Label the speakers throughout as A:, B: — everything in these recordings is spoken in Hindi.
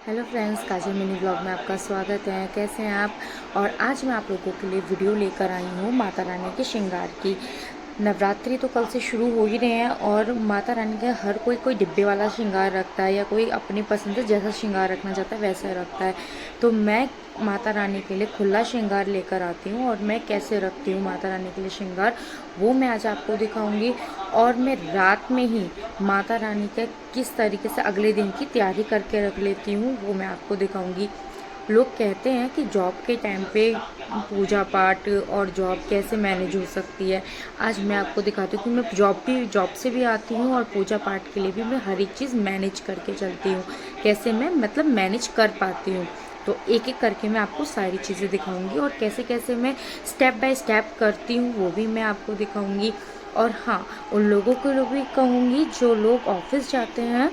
A: हेलो फ्रेंड्स, काजल मिनी ब्लॉग में आपका स्वागत है। कैसे हैं आप? और आज मैं आप लोगों के लिए वीडियो लेकर आई हूँ माता रानी के श्रृंगार की। नवरात्रि तो कल से शुरू हो ही रहे हैं और माता रानी का हर कोई डिब्बे वाला श्रृंगार रखता है या कोई अपनी पसंद से जैसा श्रृंगार रखना चाहता है वैसा रखता है। तो मैं माता रानी के लिए खुला श्रृंगार लेकर आती हूँ और मैं कैसे रखती हूँ माता रानी के लिए श्रृंगार, वो मैं आज आपको दिखाऊंगी। और मैं रात में ही माता रानी का किस तरीके से अगले दिन की तैयारी करके रख लेती हूँ वो मैं आपको दिखाऊंगी। लोग कहते हैं कि जॉब के टाइम पे पूजा पाठ और जॉब कैसे मैनेज हो सकती है। आज मैं आपको दिखाती हूँ कि मैं जॉब से भी आती हूँ और पूजा पाठ के लिए भी मैं हर एक चीज़ मैनेज करके चलती हूँ। कैसे मैं मैनेज कर पाती हूँ, तो एक एक करके मैं आपको सारी चीज़ें दिखाऊंगी और कैसे कैसे मैं स्टेप बाय स्टेप करती हूँ वो भी मैं आपको दिखाऊंगी। और हाँ, उन लोगों को भी कहूँगी जो लोग ऑफिस जाते हैं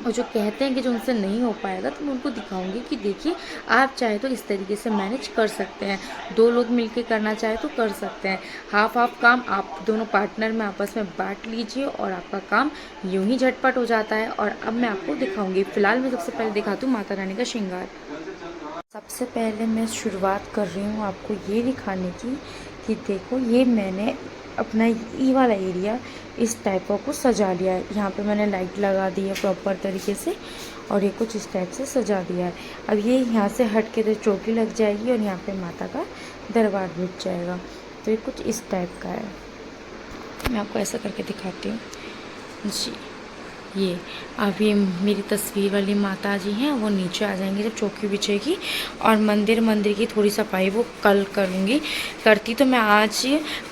A: और जो कहते हैं कि जो उनसे नहीं हो पाएगा, तो मैं उनको दिखाऊंगी कि देखिए, आप चाहे तो इस तरीके से मैनेज कर सकते हैं। दो लोग मिलके करना चाहे तो कर सकते हैं। हाफ हाफ काम आप दोनों पार्टनर में आपस में बांट लीजिए और आपका काम यूं ही झटपट हो जाता है। और अब मैं आपको दिखाऊंगी। फिलहाल मैं सबसे पहले दिखाती हूँ माता रानी का श्रृंगार। सबसे पहले मैं शुरुआत कर रही हूँ आपको ये दिखाने की कि देखो, ये मैंने अपना ये वाला एरिया इस टाइप को सजा लिया है। यहाँ पे मैंने लाइट लगा दी है प्रॉपर तरीके से और ये कुछ इस टाइप से सजा दिया है। अब ये यहाँ से हट के तो चौकी लग जाएगी और यहाँ पे माता का दरबार बिछ जाएगा। तो ये कुछ इस टाइप का है। मैं आपको ऐसा करके दिखाती हूँ जी। ये अब ये मेरी तस्वीर वाली माता जी हैं, वो नीचे आ जाएंगी जब चौकी बिछेगी। और मंदिर की थोड़ी सफाई वो कल करूँगी। करती तो मैं आज,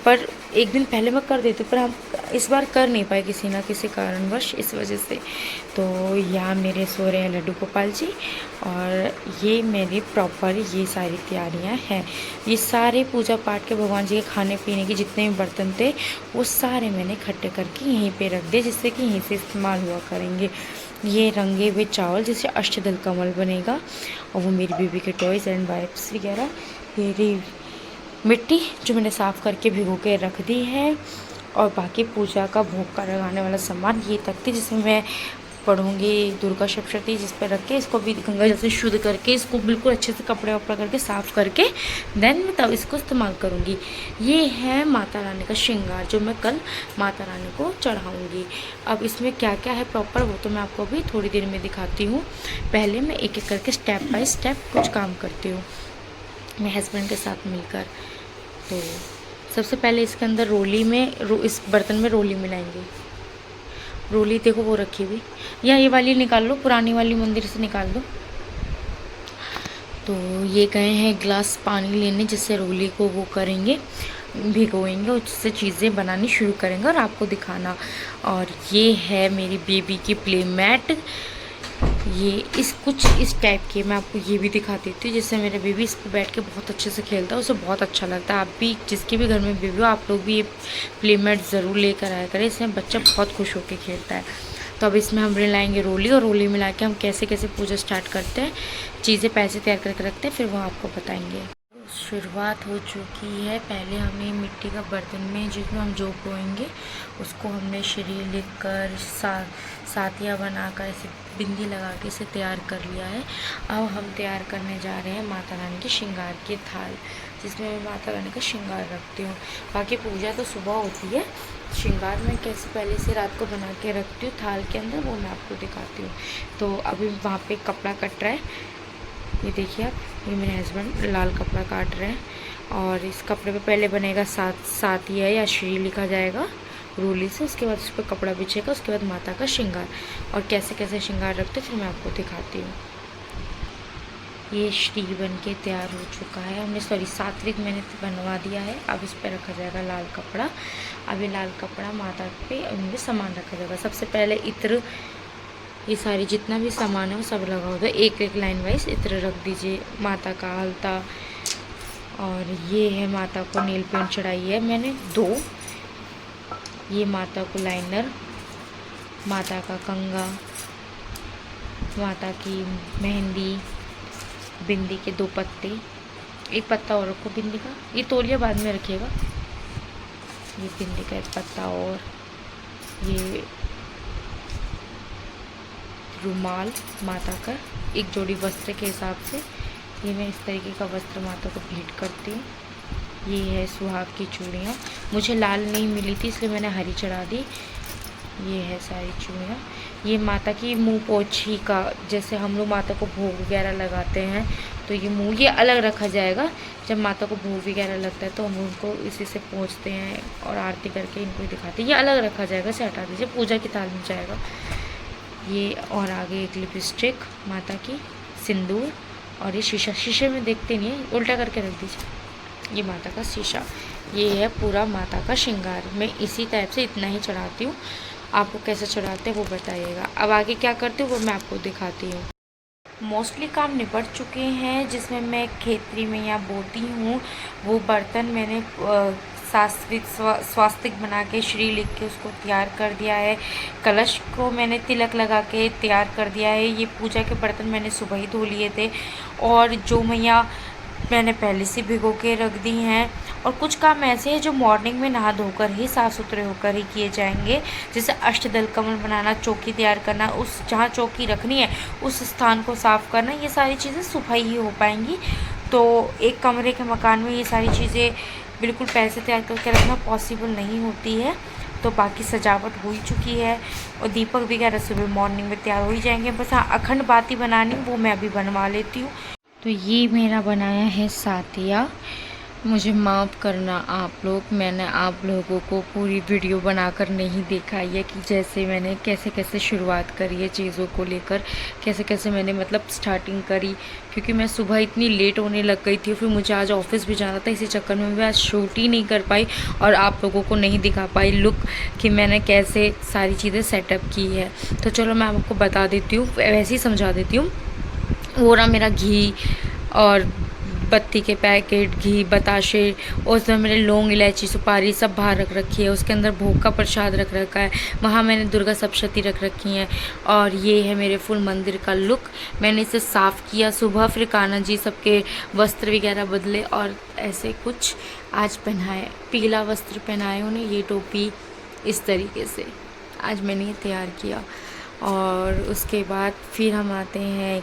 A: पर एक दिन पहले मैं कर देती, पर हम इस बार कर नहीं पाए किसी ना किसी कारणवश, इस वजह से। तो यहाँ मेरे सो रहे हैं लड्डू गोपाल जी और ये मेरी प्रॉपर ये सारी तैयारियाँ हैं। ये सारे पूजा पाठ के भगवान जी के खाने पीने के जितने भी बर्तन थे वो सारे मैंने इकट्ठे करके यहीं पे रख दिए, जिससे कि यहीं से इस्तेमाल हुआ करेंगे। ये रंगे हुए चावल जिससे अष्टदल कमल बनेगा, और वो मेरी बेबी के टॉयज़ एंड वाइप्स वगैरह। मेरी मिट्टी जो मैंने साफ़ करके भिगो के रख दी है, और बाकी पूजा का भोग का लगाने वाला सामान ये तक थी, जिसमें मैं पढ़ूँगी दुर्गा सप्तशती, जिस पर रख के इसको भी गंगा जल से शुद्ध करके इसको बिल्कुल अच्छे से कपड़े वपड़ा करके साफ़ करके देन मैं तब इसको इस्तेमाल करूँगी। ये है माता रानी का श्रृंगार जो मैं कल माता रानी को चढ़ाऊँगी। अब इसमें क्या क्या है प्रॉपर वो तो मैं आपको अभी थोड़ी देर में दिखाती हूँ। पहले मैं एक एक करके स्टेप बाय स्टेप कुछ काम करती हूँ मैं हस्बैंड के साथ मिलकर। तो सबसे पहले इसके अंदर इस बर्तन में रोली मिलाएंगे। रोली देखो वो रखी हुई, या ये वाली निकाल लो, पुरानी वाली मंदिर से निकाल दो। तो ये गए हैं गिलास पानी लेने, जिससे रोली को वो करेंगे, भिगोएंगे और उससे चीज़ें बनानी शुरू करेंगे और आपको दिखाना। और ये है मेरी बेबी की प्ले मैट। ये कुछ इस टाइप की मैं आपको ये भी दिखा देती हूँ, जिससे मेरा बेबी इस पर बैठ के बहुत अच्छे से खेलता है, उसे बहुत अच्छा लगता है। आप भी जिसके भी घर में बेबी हो, आप लोग भी ये प्ले मैट ज़रूर लेकर आया करें, इसमें बच्चा बहुत खुश होकर खेलता है। तो अब इसमें हम मिलाएंगे रोली, और रोली मिला के हम कैसे कैसे पूजा स्टार्ट करते हैं, चीज़ें पैसे तैयार करके रखते हैं, फिर वो आपको बताएंगे। शुरुआत हो चुकी है। पहले हमें मिट्टी का बर्तन में जिसमें हम जो बोएंगे उसको हमने श्री लिख कर सातिया बनाकर ऐसे बिंदी लगा के इसे तैयार कर लिया है। अब हम तैयार करने जा रहे हैं माता रानी के श्रृंगार के थाल, जिसमें मैं माता रानी का श्रृंगार रखती हूँ। बाकी पूजा तो सुबह होती है, श्रृंगार मैं कैसे पहले से रात को बना के रखती हूँ थाल के अंदर, वो मैं आपको दिखाती हूँ। तो अभी वहाँ पे कपड़ा कट रहा है, ये देखिए आप, ये मेरे हस्बैंड लाल कपड़ा काट रहे हैं। और इस कपड़े पे पहले बनेगा सातिया या श्री लिखा जाएगा रोली से, उसके बाद उस पर कपड़ा बिछेगा, उसके बाद माता का श्रृंगार। और कैसे कैसे श्रृंगार रखते फिर मैं आपको दिखाती हूँ। ये श्री बन के तैयार हो चुका है, हमने सात्विक मैंने बनवा दिया है। अब इस पर रखा जाएगा लाल कपड़ा। अब ये लाल कपड़ा माता पे उनमें सामान रखा जाएगा। सबसे पहले इत्र, ये सारी जितना भी सामान है वो सब लगा होता है, एक एक लाइन वाइज इत्र रख दीजिए। माता का आलता, और ये है माता को नील पेंट चढ़ाई है मैंने 2। ये माता को लाइनर, माता का कंगा, माता की मेहंदी, बिंदी के 2 पत्ते, एक पत्ता और रखो बिंदी का, ये तौलिया बाद में रखिएगा। ये बिंदी का एक पत्ता, और ये रुमाल माता का, एक जोड़ी वस्त्र के हिसाब से। ये मैं इस तरीके का वस्त्र माता को भेंट करती हूँ। ये है सुहाग की चूड़ियाँ, मुझे लाल नहीं मिली थी इसलिए मैंने हरी चढ़ा दी। ये है सारी चूड़ियाँ। ये माता की मुँह पोछी का, जैसे हम लोग माता को भोग वगैरह लगाते हैं तो ये मुँह ये अलग रखा जाएगा। जब माता को भोग वगैरह लगता है तो हम उनको इसी से पोंछते हैं और आरती करके इनको दिखाते हैं। ये अलग रखा जाएगा, इसे हटा दीजिए, पूजा की थाल में जाएगा ये। और आगे एक लिपस्टिक माता की, सिंदूर, और ये शीशा, शीशे में देखते नहीं है, उल्टा करके रख दीजिए। ये माता का शीशा। ये है पूरा माता का श्रृंगार। मैं इसी टाइप से इतना ही चढ़ाती हूँ। आपको कैसे चढ़ाते हैं वो बताइएगा। अब आगे क्या करती हूँ वो मैं आपको दिखाती हूँ। मोस्टली काम निपट चुके हैं। जिसमें मैं खेतरी में या बोती हूँ वो बर्तन मैंने सात्विक स्वास्तिक बना के श्री लिख के उसको तैयार कर दिया है। कलश को मैंने तिलक लगा के तैयार कर दिया है। ये पूजा के बर्तन मैंने सुबह ही धो लिए थे और जो मैया मैंने पहले से भिगो के रख दी हैं। और कुछ काम ऐसे हैं जो मॉर्निंग में नहा धोकर ही साफ़ सुथरे होकर ही किए जाएंगे, जैसे अष्टदल कमल बनाना, चौकी तैयार करना, उस जहाँ चौकी रखनी है उस स्थान को साफ़ करना, ये सारी चीज़ें सुबह ही हो पाएंगी। तो एक कमरे के मकान में ये सारी चीज़ें बिल्कुल पहले से तैयार करके रखना पॉसिबल नहीं होती है। तो बाकी सजावट हो ही चुकी है और दीपक वगैरह सुबह मॉर्निंग में तैयार हो ही जाएंगे। बस हाँ, अखंड बाती बनानी वो मैं अभी बनवा लेती हूँ। तो ये मेरा बनाया है सातिया। मुझे माफ़ करना आप लोग, मैंने आप लोगों को पूरी वीडियो बनाकर नहीं दिखाई है कि जैसे मैंने कैसे कैसे शुरुआत करी है चीज़ों को लेकर, कैसे कैसे मैंने मतलब स्टार्टिंग करी। क्योंकि मैं सुबह इतनी लेट होने लग गई थी, फिर मुझे आज ऑफिस भी जाना था, इसी चक्कर में मैं आज शूट ही नहीं कर पाई और आप लोगों को नहीं दिखा पाई लुक कि मैंने कैसे सारी चीज़ें सेटअप की है। तो चलो मैं आपको बता देती हूँ, वैसे ही समझा देती हूँ। वो रहा मेरा घी और बत्ती के पैकेट, घी, बताशे, और उसमें मैंने लौंग, इलायची, सुपारी सब बाहर रख रखी है। उसके अंदर भोग का प्रसाद रख रखा है। वहाँ मैंने दुर्गा सप्तशती रख रखी हैं। और ये है मेरे फुल मंदिर का लुक। मैंने इसे साफ़ किया सुबह, फिर कान्हा जी सबके वस्त्र वगैरह बदले और ऐसे कुछ आज पहनाए, पीला वस्त्र पहनाए उन्हें, ये टोपी, इस तरीके से आज मैंने ये तैयार किया। और उसके बाद फिर हम आते हैं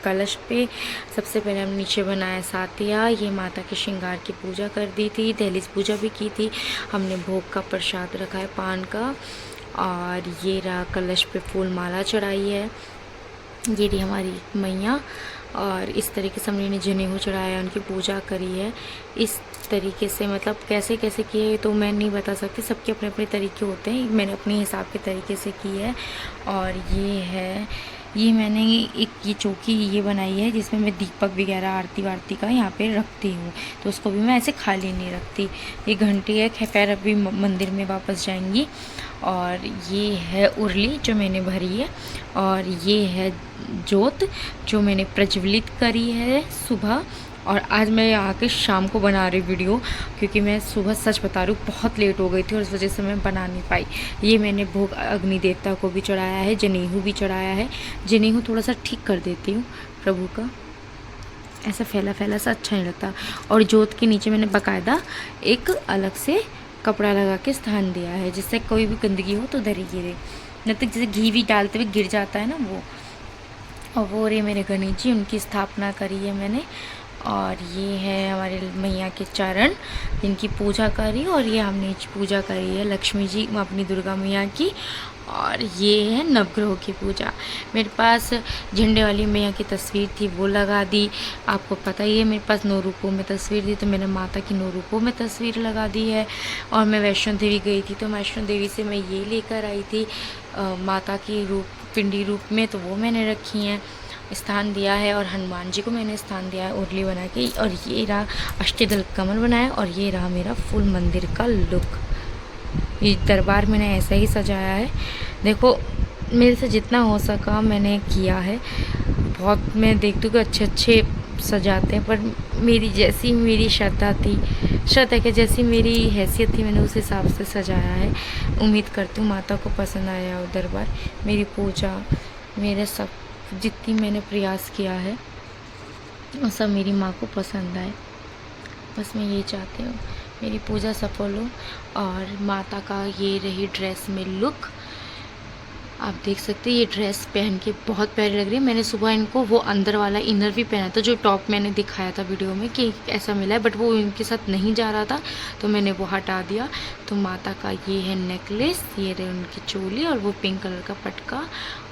A: कलश पे। सबसे पहले हम नीचे बनाया सातिया। ये माता के श्रृंगार की पूजा कर दी थी, दहलीज पूजा भी की थी। हमने भोग का प्रसाद रखा है पान का। और ये रहा कलश पे फूल माला चढ़ाई है। ये रही हमारी मैया। और इस तरीके से हमने जनेऊ चढ़ाया, उनकी पूजा करी है। इस तरीके से मतलब कैसे कैसे किए तो मैं नहीं बता सकती, सबके अपने अपने तरीके होते हैं। मैंने अपने हिसाब के तरीके से की है। और ये है, ये मैंने एक ये चौकी ये बनाई है जिसमें मैं दीपक वगैरह आरती वारती का यहाँ पे रखती हूँ, तो उसको भी मैं ऐसे खाली नहीं रखती। ये घंटी है, खैर अभी मंदिर में वापस जाएंगी। और ये है उरली जो मैंने भरी है। और ये है जोत जो मैंने प्रज्वलित करी है सुबह। और आज मैं आके शाम को बना रही वीडियो, क्योंकि मैं सुबह सच बता रही हूँ बहुत लेट हो गई थी और इस वजह से मैं बना नहीं पाई। ये मैंने भोग अग्नि देवता को भी चढ़ाया है, जनेऊ भी चढ़ाया है। जनेऊ थोड़ा सा ठीक कर देती हूँ प्रभु का, ऐसा फैला फैला सा अच्छा नहीं लगता। और जोत के नीचे मैंने बाकायदा एक अलग से कपड़ा लगा के स्थान दिया है, जिससे कोई भी गंदगी हो तो उधर ही गिरे, न तो जैसे घी भी डालते हुए गिर जाता है ना वो। और वो रे मेरे गणेश जी, उनकी स्थापना करी है मैंने। और ये है हमारे मैया के चरण, जिनकी पूजा करी। और ये हमने पूजा करी है लक्ष्मी जी अपनी दुर्गा मैया की। और ये है नवग्रहों की पूजा। मेरे पास झंडे वाली मैया की तस्वीर थी, वो लगा दी। आपको पता ही है मेरे पास 9 रूपों में तस्वीर थी, तो मैंने माता की 9 रूपों में तस्वीर लगा दी है। और मैं वैष्णो देवी गई थी, तो वैष्णो देवी से मैं ये लेकर आई थी माता की रूप, पिंडी रूप में, तो वो मैंने रखी हैं, स्थान दिया है। और हनुमान जी को मैंने स्थान दिया है उरली बना के। और ये रहा अष्टदल कमल बनाया। और ये रहा मेरा फुल मंदिर का लुक। ये दरबार मैंने ऐसा ही सजाया है। देखो मेरे से जितना हो सका मैंने किया है। बहुत मैं देखती हूँ कि अच्छे अच्छे सजाते हैं, पर मेरी जैसी मेरी श्रद्धा थी, श्रद्धा के जैसी मेरी हैसियत थी, मैंने उस हिसाब से सजाया है। उम्मीद करती हूँ माता को पसंद आया हो दरबार, मेरी पूजा, मेरे सब जितनी मैंने प्रयास किया है वो सब मेरी माँ को पसंद आए। बस मैं ये चाहती हूँ मेरी पूजा सफल हो। और माता का ये रही ड्रेस में लुक। आप देख सकते हैं ये ड्रेस पहन के बहुत प्यारी लग रही है। मैंने सुबह इनको वो अंदर वाला इनर भी पहना था, जो टॉप मैंने दिखाया था वीडियो में कि ऐसा मिला है, बट वो इनके साथ नहीं जा रहा था तो मैंने वो हटा दिया। तो माता का ये है नेकलेस, ये रहे उनकी चोली और वो पिंक कलर का पटका,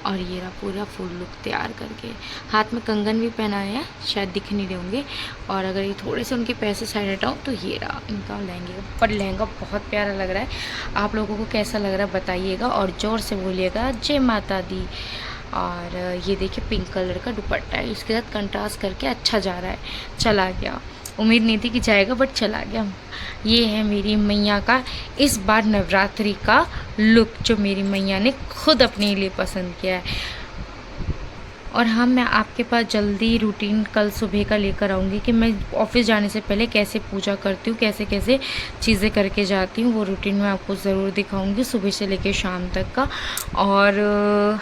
A: और ये रहा पूरा फुल लुक तैयार करके। हाथ में कंगन भी पहनाए हैं, शायद दिख नहीं रहे होंगे। और अगर ये थोड़े से उनके पैसे साइड हटाऊँ तो ये रहा इनका लहंगे, पर लहंगा बहुत प्यारा लग रहा है। आप लोगों को कैसा लग रहा है बताइएगा और ज़ोर से बोलिएगा जय माता दी। और ये देखिए पिंक कलर का दुपट्टा है, इसके साथ कंट्रास्ट करके अच्छा जा रहा है। चला गया, उम्मीद नहीं थी कि जाएगा बट चला गया। ये है मेरी मैया का इस बार नवरात्रि का लुक, जो मेरी मैया ने खुद अपने लिए पसंद किया है। और हाँ, मैं आपके पास जल्दी रूटीन कल सुबह का लेकर आऊँगी कि मैं ऑफिस जाने से पहले कैसे पूजा करती हूँ, कैसे कैसे चीज़ें करके जाती हूँ। वो रूटीन मैं आपको ज़रूर दिखाऊँगी सुबह से लेकर शाम तक का। और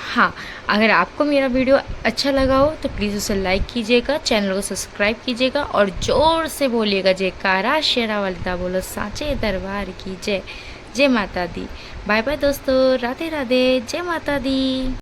A: हाँ, अगर आपको मेरा वीडियो अच्छा लगा हो तो प्लीज़ उसे लाइक कीजिएगा, चैनल को सब्सक्राइब कीजिएगा और ज़ोर से बोलिएगा जयकारा शेरा वालिदा बोलो सांचे दरबार की जय। जय माता दी। बाय बाय दोस्तों, राधे राधे, जय माता दी।